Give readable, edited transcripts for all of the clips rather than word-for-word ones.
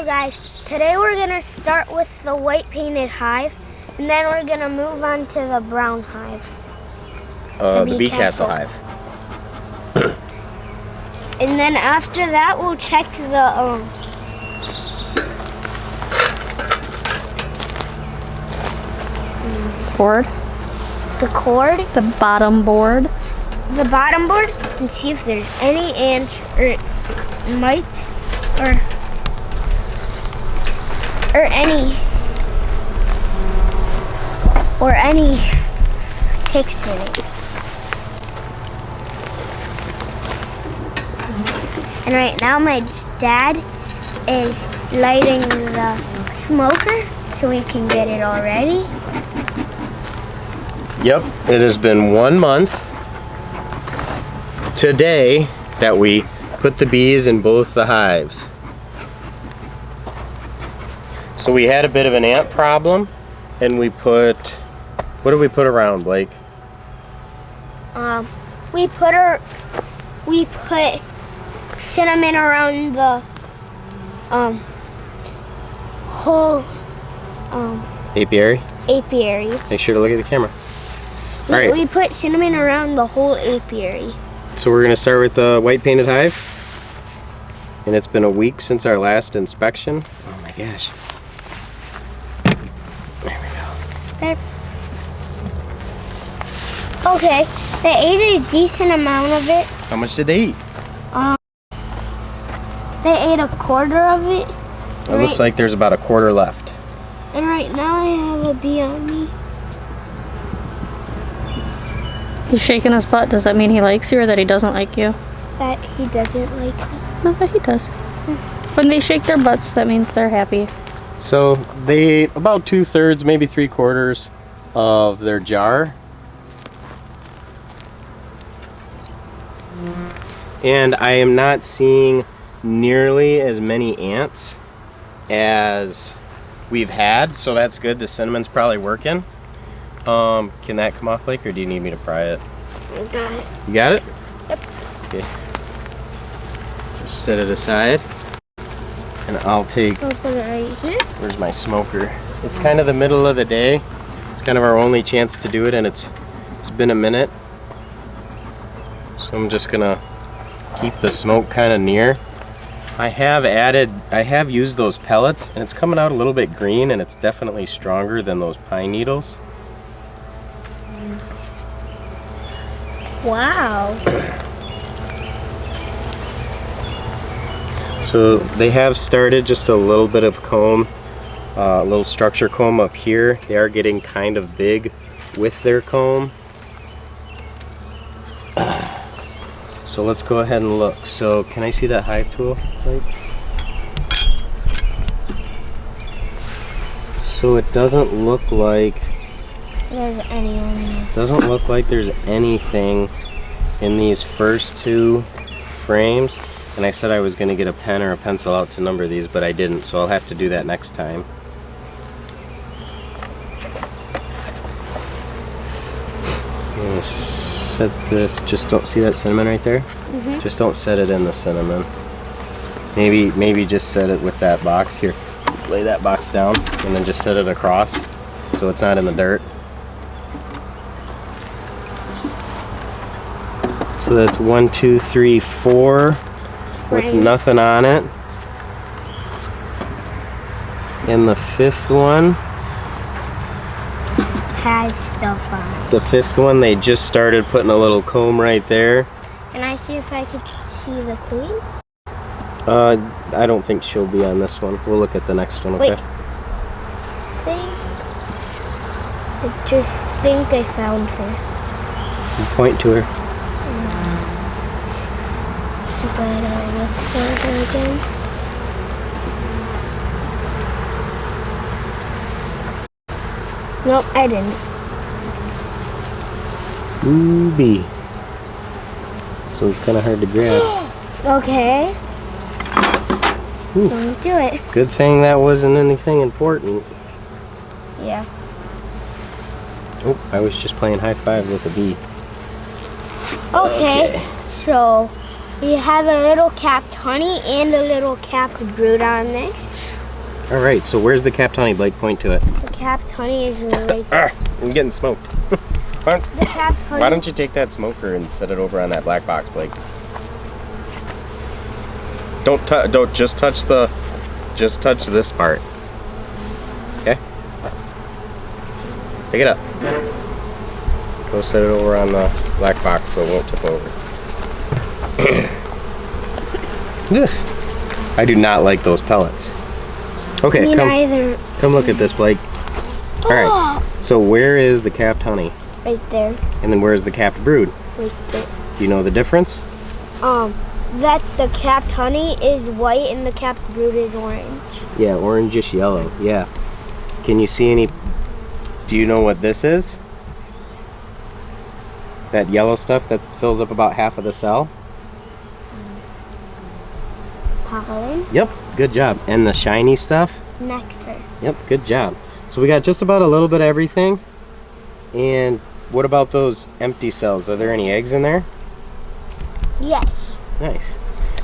So guys, today we're gonna start with the white painted hive, and then we're gonna move on to the brown hive. The bee castle hive. And then after that, we'll check the board. The cord, The bottom board. the bottom board, and see if there's any ants or mites or any ticks in it. And right now my dad is lighting the smoker so we can get it all ready. Yep, it has been 1 month today that we put the bees in both the hives. So we had a bit of an ant problem, and we put, what did we put around, Blake? We put cinnamon around the whole Apiary? apiary. Make sure to look at the camera. All right. We put cinnamon around the whole apiary. So we're gonna start with the white painted hive. And it's been a week since our last inspection. Oh my gosh. There we go. There. Okay, they ate a decent amount of it. How much did they eat? They ate a quarter of it. It looks like there's about a quarter left. And right now I have a bee on me. He's shaking his butt. Does that mean he likes you or that he doesn't like you? That he doesn't like me. No, that he does. When they shake their butts, that means they're happy. So they ate about 2/3, maybe 3/4 of their jar. And I am not seeing nearly as many ants as we've had, so that's good. The cinnamon's probably working. Can that come off, Blake, or do you need me to pry it? I got it. You got it? Yep. Okay. Just set it aside. And I'll take, I'll put it right here. where's my smoker? It's kind of the middle of the day. It's kind of our only chance to do it, and it's been a minute. So I'm just gonna keep the smoke kind of near. I have used those pellets, and it's coming out a little bit green, and it's definitely stronger than those pine needles. Wow. So they have started just a little bit of comb, a little structure comb up here. They are getting kind of big with their comb. So let's go ahead and look. So can I see that hive tool? Right? So it doesn't look like There's anyone. doesn't look like there's anything in these first 2 frames. And I said I was going to get a pen or a pencil out to number these, but I didn't, so I'll have to do that next time. I'm gonna set this, just don't see that cinnamon right there? Mm-hmm. Just don't set it in the cinnamon. Maybe just set it with that box here. Lay that box down and then just set it across so it's not in the dirt. So that's 1, 2, 3, 4 with nothing on it. And the 5th one, Has stuff on it. the 5th one, they just started putting a little comb right there. Can I see if I could see the queen? I don't think she'll be on this one. We'll look at the next one, okay? Wait. I just think I found her. You point to her. But look for her again. Nope, I didn't. Ooh, bee. So it's kind of hard to grab. Okay. Ooh. Don't do it. Good thing that wasn't anything important. Yeah. Oh, I was just playing high five with a bee. Okay. So we have a little capped honey and a little capped brood on this. All right, so where's the capped honey, Blake? Point to it. The capped honey is right there. I'm getting smoked. The capped honey. Why don't you take that smoker and set it over on that black box, Blake? Don't just touch this part. Okay? Pick it up. Go set it over on the black box so it won't tip over. I do not like those pellets. Okay, Me neither. come look at this, Blake. All right. So where is the capped honey? Right there. And then where's the capped brood? Right there. Do you know the difference? That the capped honey is white and the capped brood is orange. Yeah, orangish yellow. Yeah. Can you see any? Do you know what this is? That yellow stuff that fills up about half of the cell? Pollen. Yep, good job. And the shiny stuff? Nectar. Yep, good job. So we got just about a little bit of everything. And what about those empty cells? Are there any eggs in there? Yes. Nice.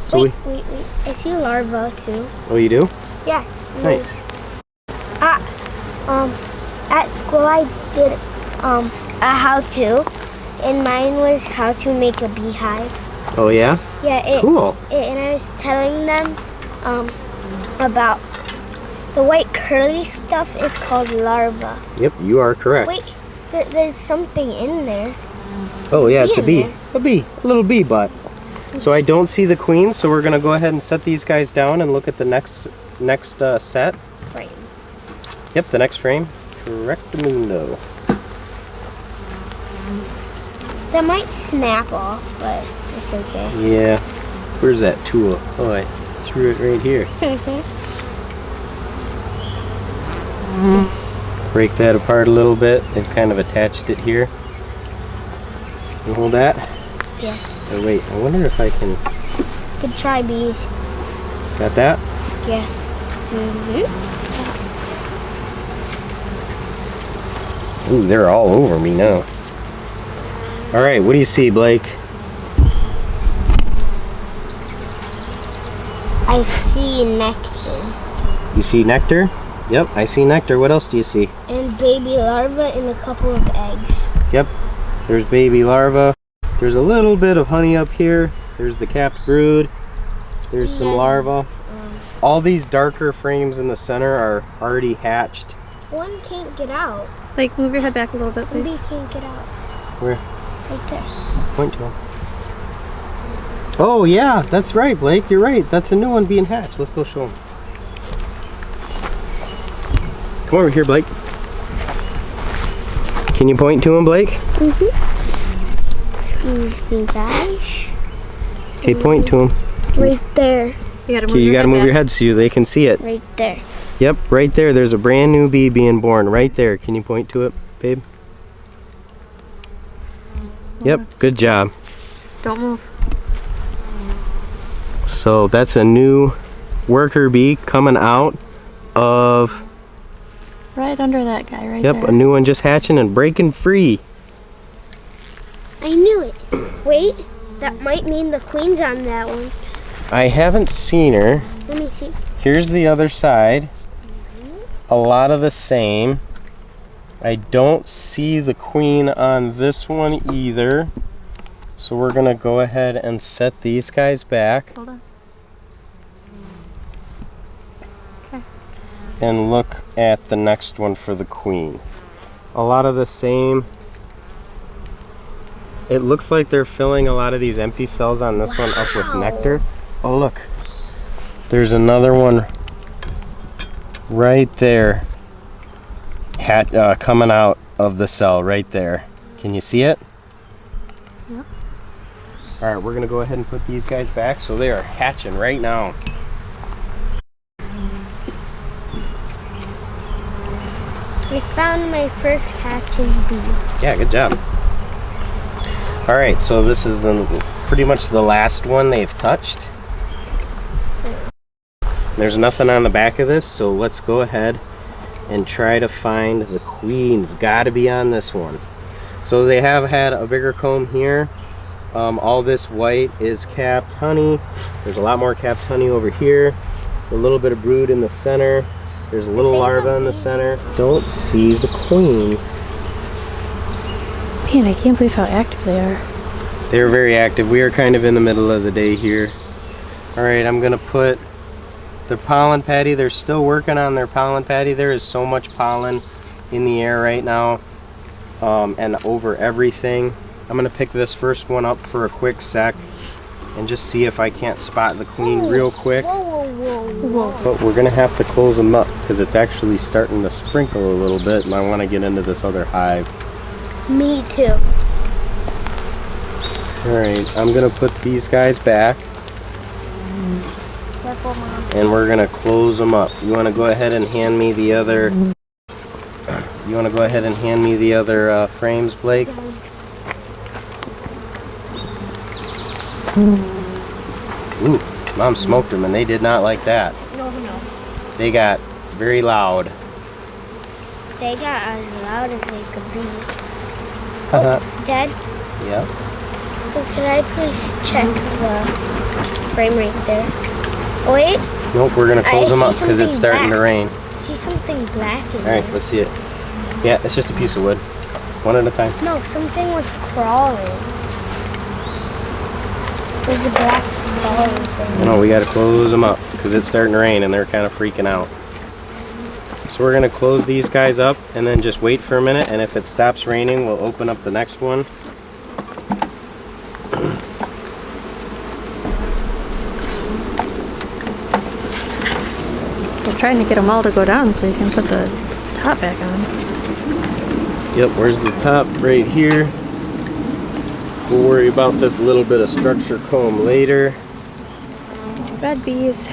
So wait. I see larvae too. Oh, you do? Yeah. Nice. At school I did a how-to, and mine was how to make a beehive. Oh yeah? Yeah. Cool. And I was telling them about the white curly stuff is called larva. Yep, you are correct. Wait, there's something in there. Oh yeah, it's a bee. There. A bee. A little bee butt. So I don't see the queen, so we're gonna go ahead and set these guys down and look at the next set. Frame. Yep, the next frame. Correctamundo. That might snap off, but it's okay. Yeah. Where's that tool? Oh, I threw it right here. Break that apart a little bit. They've kind of attached it here. You hold that? Yeah. Oh, wait, I wonder if I can... Good try, bees. Got that? Yeah. Ooh, they're all over me now. All right, what do you see, Blake? I see nectar. You see nectar? Yep, I see nectar. What else do you see? And baby larvae and a couple of eggs. Yep, there's baby larva. There's a little bit of honey up here. There's the capped brood. There's some larvae. All these darker frames in the center are already hatched. One can't get out. Like, move your head back a little bit, One please. bee can't get out. Where? Right there. Point to him. Oh yeah, that's right, Blake. You're right. That's a new one being hatched. Let's go show him. Come over here, Blake. Can you point to him, Blake? Excuse me, guys. Okay, point to him. Right there. You gotta move your head so they can see it. Right there. Yep, right there. There's a brand new bee being born right there. Can you point to it, babe? Yep, good job. Just don't move. So that's a new worker bee coming out of... Right under that guy, right Yep, there. a new one just hatching and breaking free. I knew it. Wait, that might mean the queen's on that one. I haven't seen her. Let me see. Here's the other side. A lot of the same. I don't see the queen on this one either. So we're gonna go ahead and set these guys back. Hold on. Okay. And look at the next one for the queen. A lot of the same. It looks like they're filling a lot of these empty cells on this one up with nectar. Oh look, there's another one right there coming out of the cell right there. Can you see it? Yep. All right, we're gonna go ahead and put these guys back so they are hatching right now. I found my first hatching bee. Yeah, good job. All right, so this is pretty much the last one they've touched. There's nothing on the back of this, so let's go ahead and try to find the queens. Gotta be on this one. So they have had a bigger comb here. All this white is capped honey. There's a lot more capped honey over here. A little bit of brood in the center. There's a little larva in the center. Don't see the queen. Man, I can't believe how active they are. They're very active. We are kind of in the middle of the day here. Alright, I'm gonna put their pollen patty. They're still working on their pollen patty. There is so much pollen in the air right now, and over everything. I'm gonna pick this first one up for a quick sec and just see if I can't spot the queen real quick. But we're gonna have to close them up because it's actually starting to sprinkle a little bit, and I want to get into this other hive. Me too. Alright, I'm gonna put these guys back. Careful, Mom. And we're gonna close them up. You wanna go ahead and hand me the other frames, Blake? Ooh, Mom smoked them and they did not like that. No. They got very loud. They got as loud as they could be. Haha. Dad, Yeah. so could I please check the frame right there? Oh, wait, Nope, we're gonna close them see up because it's something starting to black. rain. see something black in Alright, there. let's see it. Yeah, it's just a piece of wood. One at a time. No, something was crawling. There's a black crawling thing. No, we gotta close them up because it's starting to rain and they're kind of freaking out. So we're gonna close these guys up and then just wait for a minute, and if it stops raining, we'll open up the next one. We're trying to get them all to go down so you can put the top back on. Yep, where's the top? Right here. We'll worry about this little bit of structure comb later. Bad bees.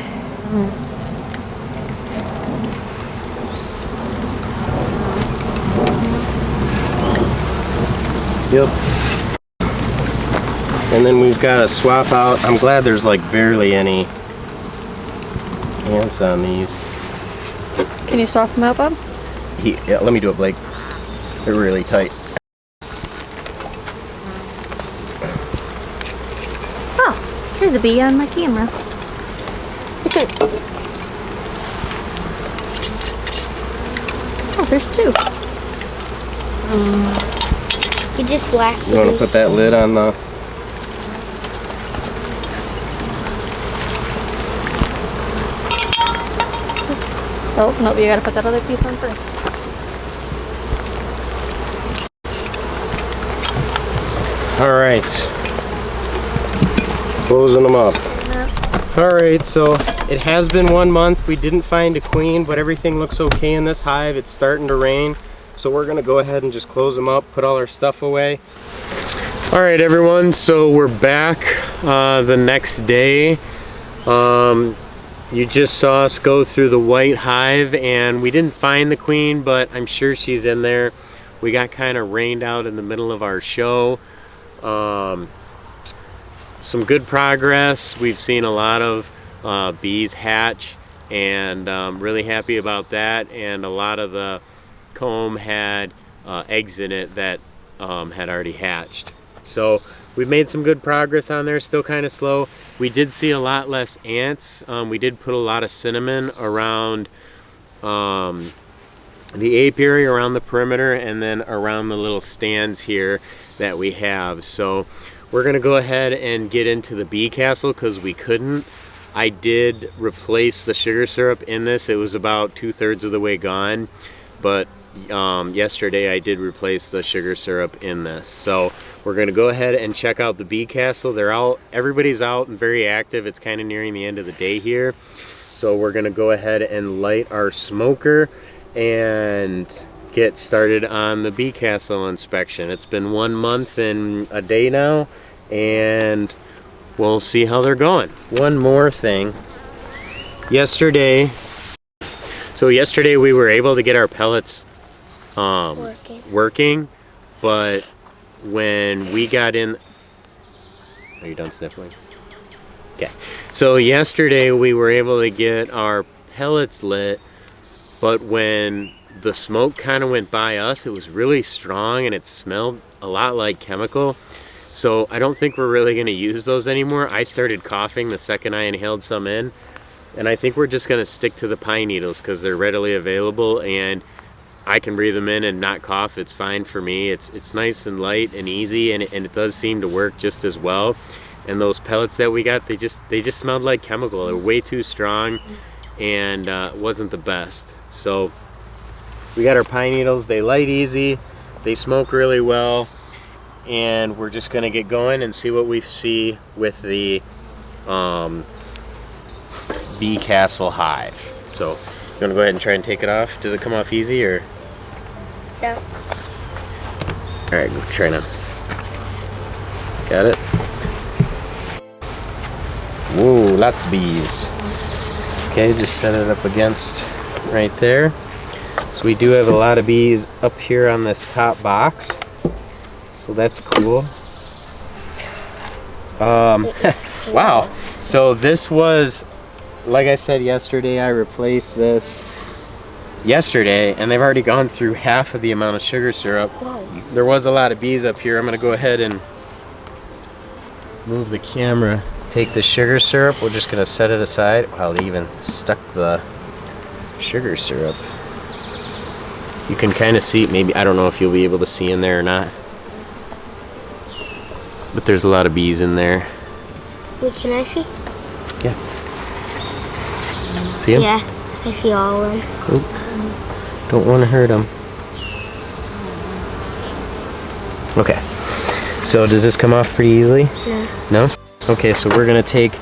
Yep. And then we've got to swap out. I'm glad there's like barely any ants on these. Can you swap them out, Bob? Yeah, let me do it, Blake. They're really tight. Oh, there's a bee on my camera. Oh, there's two. You just whacked You want to it. put that lid on the... Oh, nope, you gotta put that other piece on first. Alright. Closing them up. Alright, so it has been 1 month. We didn't find a queen, but everything looks okay in this hive. It's starting to rain. So we're going to go ahead and just close them up, put all our stuff away. Alright everyone, so we're back the next day. You just saw us go through the white hive and we didn't find the queen, but I'm sure she's in there. We got kind of rained out in the middle of our show. Some good progress. We've seen a lot of bees hatch, and really happy about that. And a lot of the comb had eggs in it that had already hatched. So we've made some good progress on there, still kind of slow. We did see a lot less ants. We did put a lot of cinnamon around the apiary, around the perimeter, and then around the little stands here that we have. So we're gonna go ahead and get into the bee castle because we couldn't. I did replace the sugar syrup in this. It was about 2/3 of the way gone, but yesterday I did replace the sugar syrup in this. So we're gonna go ahead and check out the bee castle. They're out, everybody's out and very active. It's kind of nearing the end of the day here. So we're gonna go ahead and light our smoker and get started on the bee castle inspection. It's been 1 month and a day now, and we'll see how they're going. One more thing. Yesterday we were able to get our pellets working, but when we got in... Are you done sniffling? Okay. So yesterday we were able to get our pellets lit, but when the smoke kind of went by us, it was really strong and it smelled a lot like chemical. So I don't think we're really going to use those anymore. I started coughing the second I inhaled some in. And I think we're just gonna stick to the pine needles because they're readily available and I can breathe them in and not cough. It's fine for me. It's nice and light and easy, and it does seem to work just as well. And those pellets that we got, they just smelled like chemical. They're way too strong, and wasn't the best. So we got our pine needles. They light easy, they smoke really well, and we're just gonna get going and see what we see with the Bee Castle Hive. So you wanna go ahead and try and take it off? Does it come off easy or? No. All right, go try now. Got it? Whoa, lots of bees. Okay, just set it up against right there. So we do have a lot of bees up here on this top box. So that's cool. Wow. So this was, like I said yesterday, I replaced this yesterday, and they've already gone through half of the amount of sugar syrup. Whoa. There was a lot of bees up here. I'm gonna go ahead and move the camera. Take the sugar syrup, we're just gonna set it aside. Wow, they even stuck the sugar syrup. You can kind of see, maybe, I don't know if you'll be able to see in there or not, but there's a lot of bees in there. Wait, can I see? Yeah. See them? Yeah, I see all of them. Oop. Don't want to hurt them. Okay. So does this come off pretty easily? No. No? Okay, so we're gonna take,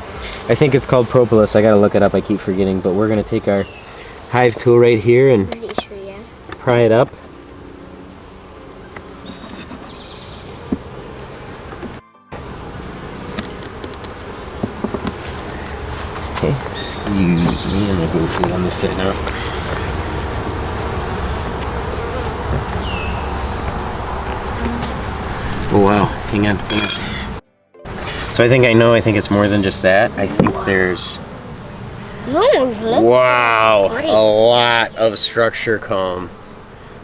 I think it's called propolis. I gotta look it up, I keep forgetting, but we're gonna take our hive tool right here and Pretty sure, yeah. pry it up. Okay, excuse me, I'm gonna go on this side now. Oh wow, hang on. So I think it's more than just that. I think there's, wow, Great. a lot of structure comb.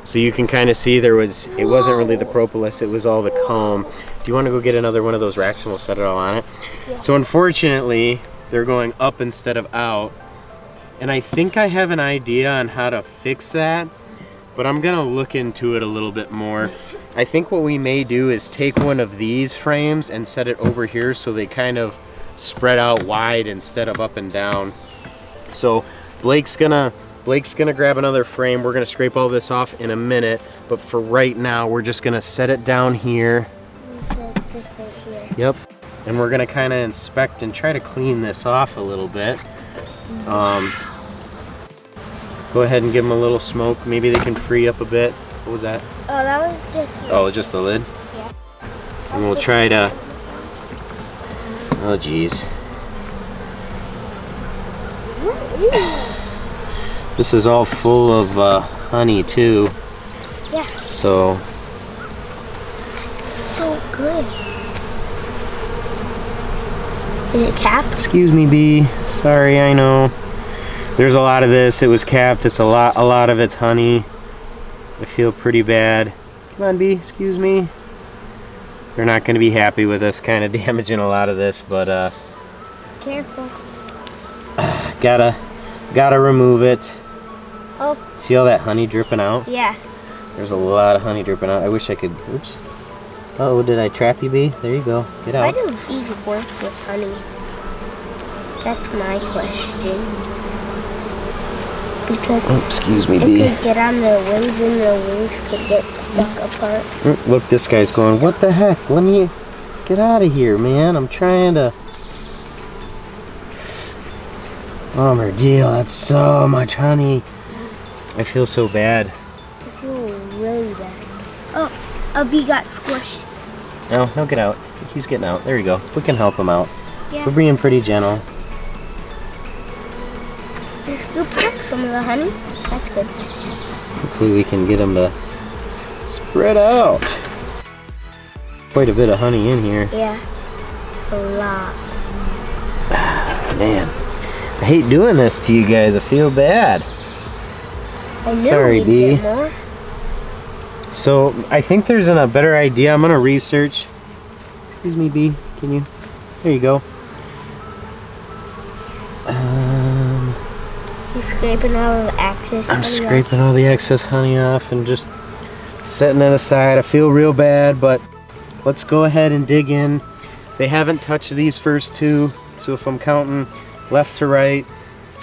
So you can kind of see it wasn't really the propolis, it was all the comb. Do you want to go get another one of those racks and we'll set it all on it? Yeah. So unfortunately, they're going up instead of out. And I think I have an idea on how to fix that, but I'm gonna look into it a little bit more. I think what we may do is take one of these frames and set it over here so they kind of spread out wide instead of up and down. So Blake's gonna grab another frame. We're gonna scrape all this off in a minute, but for right now we're just gonna set it down here. Just right here. Yep. And we're gonna kind of inspect and try to clean this off a little bit. Go ahead and give them a little smoke. Maybe they can free up a bit. What was that? Oh, that was just... Oh, just the lid? Yeah. And we'll try to... Oh, geez. This is all full of honey, too. Yeah. So... It's so good. Is it capped? Excuse me, bee. Sorry, I know. There's a lot of this. It was capped. It's a lot of it's honey. I feel pretty bad. Come on, bee. Excuse me. They're not going to be happy with us kind of damaging a lot of this, but Careful. gotta remove it. Oh. See all that honey dripping out? Yeah. There's a lot of honey dripping out. I wish I could. Oops. Oh, did I trap you, bee? There you go. Get Why out. do bees work with honey? That's my question. Because Oh, excuse me, it bee. could get on their wings and their wings could get stuck apart. Look, this guy's going, what the heck? Let me get out of here, man. I'm trying to... Oh, Merdeal, that's so much honey. I feel so bad. I feel really bad. Oh, a bee got squished. No, he'll get out. He's getting out. There you go. We can help him out. Yeah. We're being pretty gentle. You scooped up some of the honey. That's good. Hopefully we can get him to spread out. Quite a bit of honey in here. Yeah. A lot. Man, I hate doing this to you guys. I feel bad. I knew Sorry, we'd bee. get more. So I think there's a better idea. I'm gonna research. Excuse me, bee. Can you? There you go. scraping all the excess. I'm scraping all the excess honey off and just setting it aside. I feel real bad, but let's go ahead and dig in. They haven't touched these first two, so if I'm counting left to right,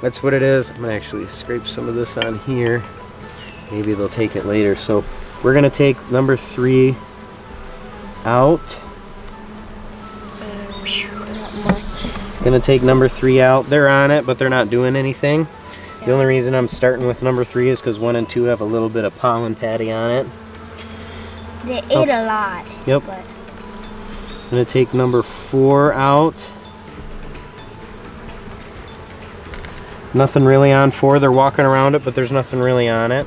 that's what it is. I'm gonna actually scrape some of this on here. Maybe they'll take it later. So we're gonna take number 3 out. Gonna take number 3 out. They're on it, but they're not doing anything. The only reason I'm starting with number 3 is because 1 and 2 have a little bit of pollen patty on it. They ate a lot. Yep. But I'm gonna take number 4 out. Nothing really on 4. They're walking around it, but there's nothing really on it.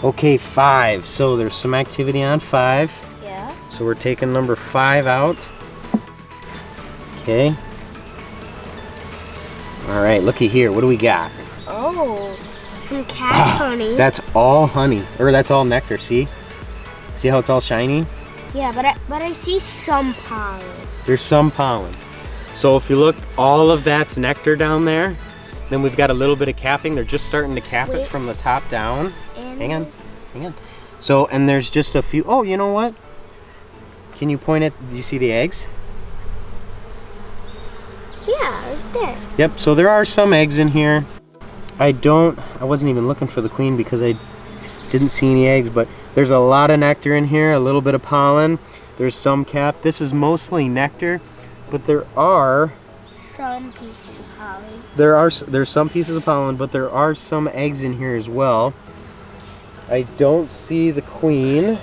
Okay, 5. So there's some activity on 5. yeah. So we're taking number 5 out. Okay. All right, looky here. What do we got? Oh, some cat honey. That's all honey, or that's all nectar. See? See how it's all shiny? Yeah, but I see some pollen. There's some pollen. So if you look, all of that's nectar down there. Then we've got a little bit of capping. They're just starting to cap it from the top down. And Hang on. So, and there's just a few. Oh, you know what? Can you point at? Do you see the eggs? Yeah, it's there. Yep. So there are some eggs in here. I wasn't even looking for the queen because I didn't see any eggs, but there's a lot of nectar in here. A little bit of pollen. There's some cap. This is mostly nectar. But there are Some pieces of pollen. there's some pieces of pollen, but there are some eggs in here as well. I don't see the queen,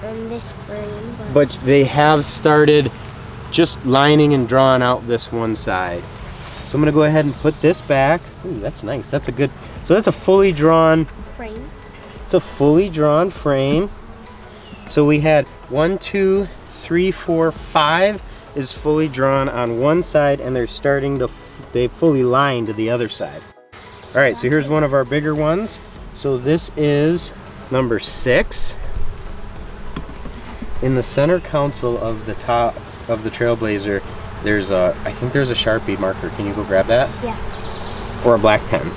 And this frame. but they have started just lining and drawing out this one side. So I'm gonna go ahead and put this back. Ooh, that's nice. That's a good. So that's a fully drawn. Frame. It's a fully drawn frame. So we had 1, 2, 3, 4, 5. Is fully drawn on one side, and they're starting to they fully lined the other side. All right, so here's one of our bigger ones. So this is number 6. In the center console of the top of the Trailblazer, I think there's a Sharpie marker. Can you go grab that? Yeah. Or a black pen.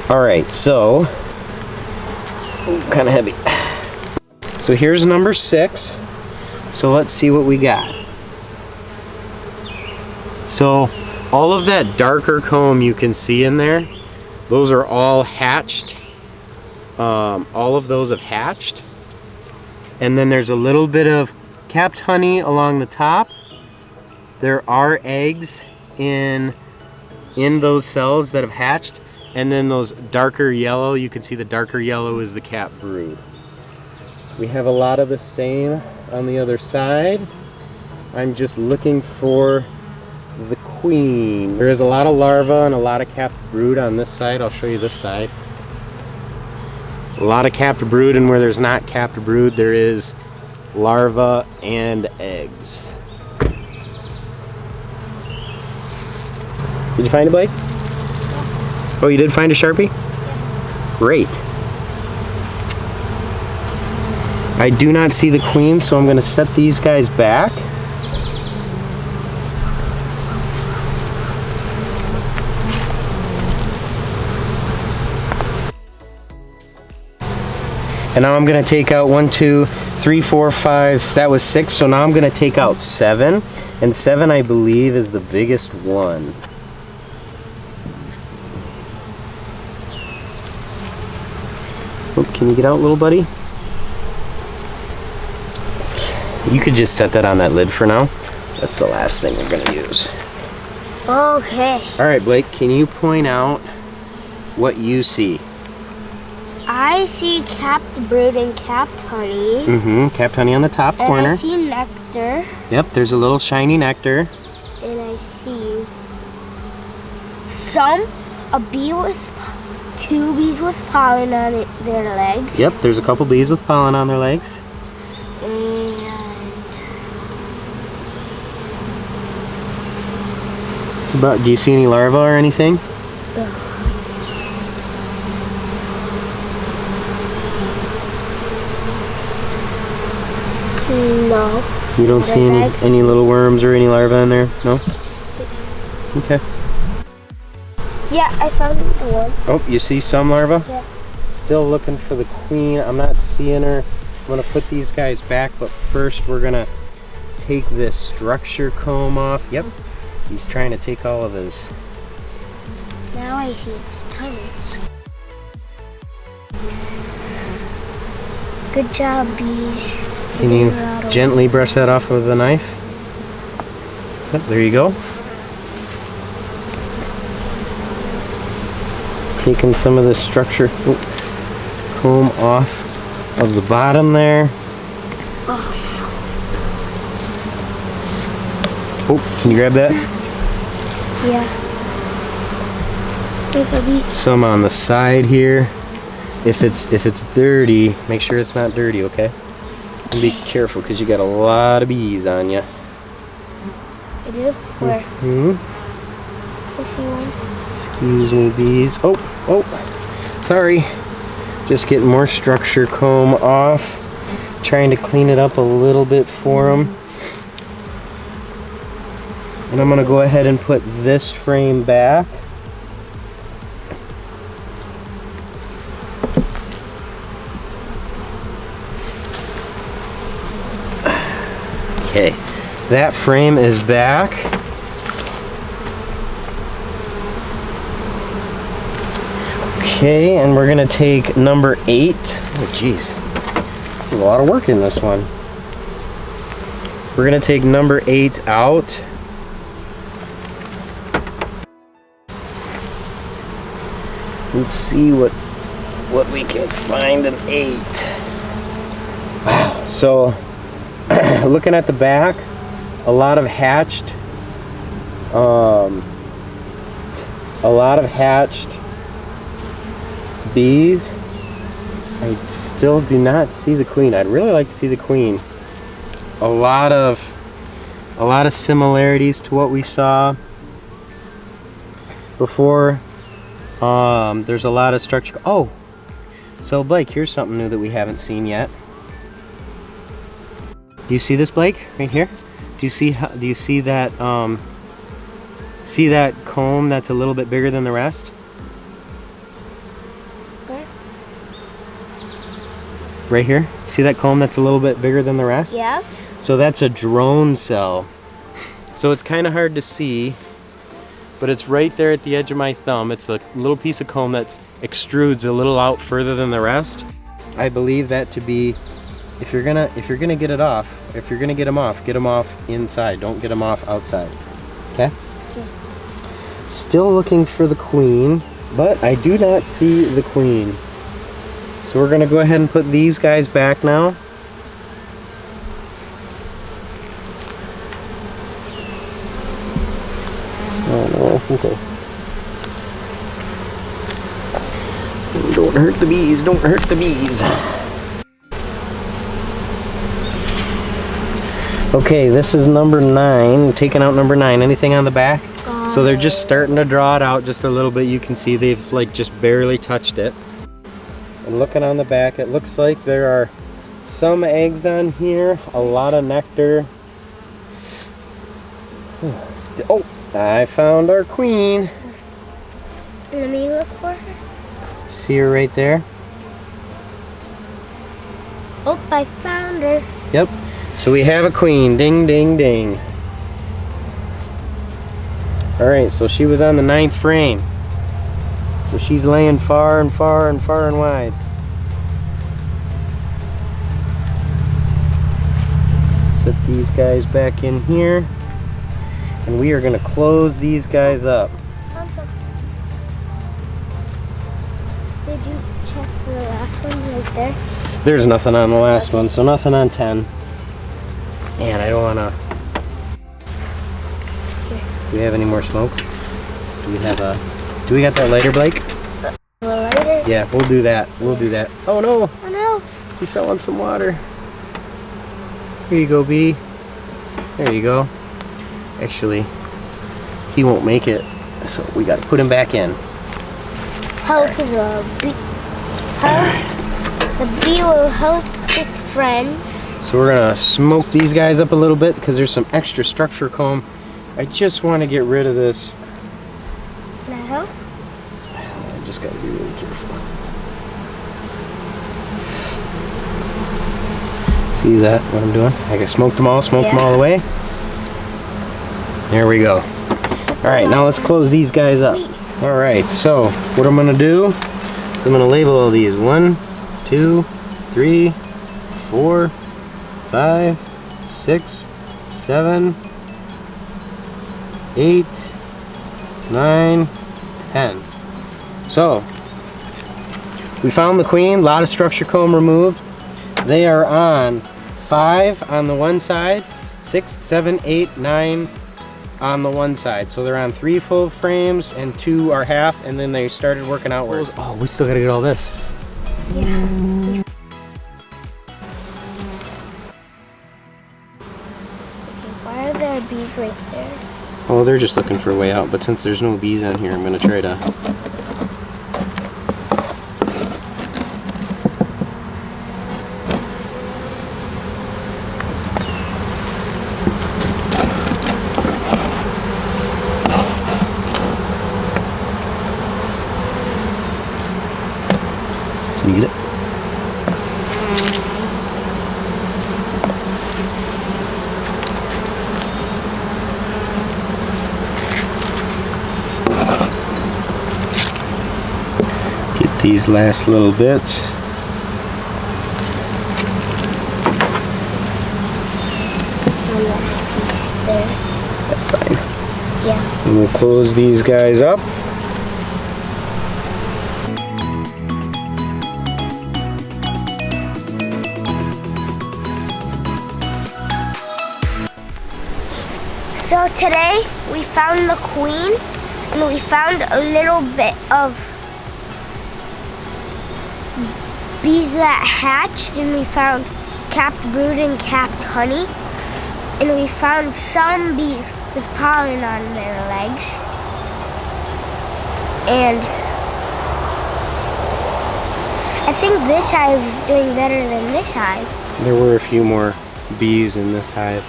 All right, so kind of heavy. So here's number 6. So let's see what we got. So all of that darker comb you can see in there, those are all hatched. All of those have hatched. And then there's a little bit of capped honey along the top. There are eggs in those cells that have hatched. And then those darker yellow, you can see the darker yellow is the capped brood. We have a lot of the same on the other side. I'm just looking for the queen. There is a lot of larvae and a lot of capped brood on this side. I'll show you this side. A lot of capped brood, and where there's not capped brood, there is larvae and eggs. Did you find it, Blake? Oh, you did find a Sharpie? Great. I do not see the queen, so I'm going to set these guys back. And now I'm going to take out 1, 2, 3, 4, 5. That was 6, so now I'm going to take out 7. And 7, I believe, is the biggest one. Oh, can you get out, little buddy? You could just set that on that lid for now. That's the last thing we're gonna use. Okay. All right, Blake, can you point out what you see? I see capped brood and capped honey. Mm-hmm, capped honey on the top And corner. I see nectar. Yep, there's a little shiny nectar. And I see a bee with 2 bees with pollen on their legs. Yep, there's a couple bees with pollen on their legs. And It's about. Do you see any larvae or anything? no. You don't see any little worms or any larvae in there? No? Okay. Yeah, I found one. Oh, you see some larvae? Yeah. Still looking for the queen. I'm not seeing her. I'm gonna put these guys back, but first we're gonna take this structure comb off. Yep, he's trying to take all of his. Now I see its tongue. Good job, bees. Can you gently brush that off with a knife? Yep, there you go. Taking some of the structure comb off of the bottom there. Oh, can you grab that? Yeah. Hey, buddy. Some on the side here. If it's dirty, make sure it's not dirty, okay? And be careful because you got a lot of bees on you. I do? Where? Hmm. I see one. Excuse me, bees. Oh, sorry. Just getting more structure comb off. Trying to clean it up a little bit for them. And I'm going to go ahead and put this frame back. Okay, that frame is back. Okay, and we're gonna take number 8. Oh geez, there's a lot of work in this one. We're gonna take number 8 out. Let's see what we can find in 8. Wow, so looking at the back, a lot of hatched bees. I still do not see the queen. I'd really like to see the queen. A lot of similarities to what we saw before. There's a lot of structure. Oh, so Blake, here's something new that we haven't seen yet. Do you see this, Blake? Right here? Do you see that comb that's a little bit bigger than the rest? Where? Right here? See that comb that's a little bit bigger than the rest? Yeah. So that's a drone cell. So it's kind of hard to see, but it's right there at the edge of my thumb. It's a little piece of comb that extrudes a little out further than the rest. I believe that to be, if you're gonna get it off, if you're gonna get them off inside. Don't get them off outside. Okay? Sure. Still looking for the queen, but I do not see the queen. So we're gonna go ahead and put these guys back now. Oh no, okay. Don't hurt the bees, don't hurt the bees. Okay, this is number 9. Taking out number 9. Anything on the back? So they're just starting to draw it out just a little bit. You can see they've like just barely touched it. And looking on the back, it looks like there are some eggs on here, a lot of nectar. Oh, I found our queen. Let me look for her. See her right there? Oh, I found her. Yep. So we have a queen. Ding, ding, ding. Alright, so she was on the 9th frame. So she's laying far and far and far and wide. Set these guys back in here. And we are going to close these guys up. Found some. Did you check the last one right there? There's nothing on the last one, so nothing on 10. And I don't want to... Do we have any more smoke? Do we have a... Do we got that lighter, Blake? The lighter? Yeah, we'll do that. We'll do that. Oh no! Oh no! He fell in some water. Here you go, bee. There you go. Actually, he won't make it, so we got to put him back in. Help the bee. The bee will help its friends. So we're gonna smoke these guys up a little bit because there's some extra structure comb. I just want to get rid of this. Can I help? just gotta be really careful. See that, what I'm doing? I got smoked them all away. There we go. All right, now let's close these guys up. All right, so what I'm gonna do, I'm gonna label all these. 1, 2, 3, 4, 5, 6, 7, 8, 9, 10. So, we found the queen, a lot of structure comb removed. They are on 5 on the one side, 6, 7, 8, 9 on the one side. So they're on 3 full frames and 2 are half, and then they started working outwards. Oh, we still gotta get all this. Yeah. Why are there bees right there? Oh, they're just looking for a way out, but since there's no bees on here, I'm gonna try to... Can you get it? Get these last little bits. One last piece there. That's fine. Yeah. And we'll close these guys up. So today we found the queen and we found a little bit of bees that hatched, and we found capped brood and capped honey, and we found some bees with pollen on their legs, and I think this hive is doing better than this hive. There were a few more bees in this hive.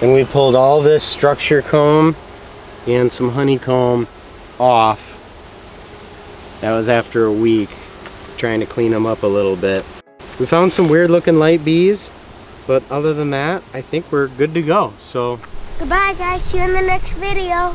And we pulled all this structure comb and some honeycomb off. That was after a week trying to clean them up a little bit. We found some weird looking light bees, but other than that, I think we're good to go. So Goodbye guys, see you in the next video.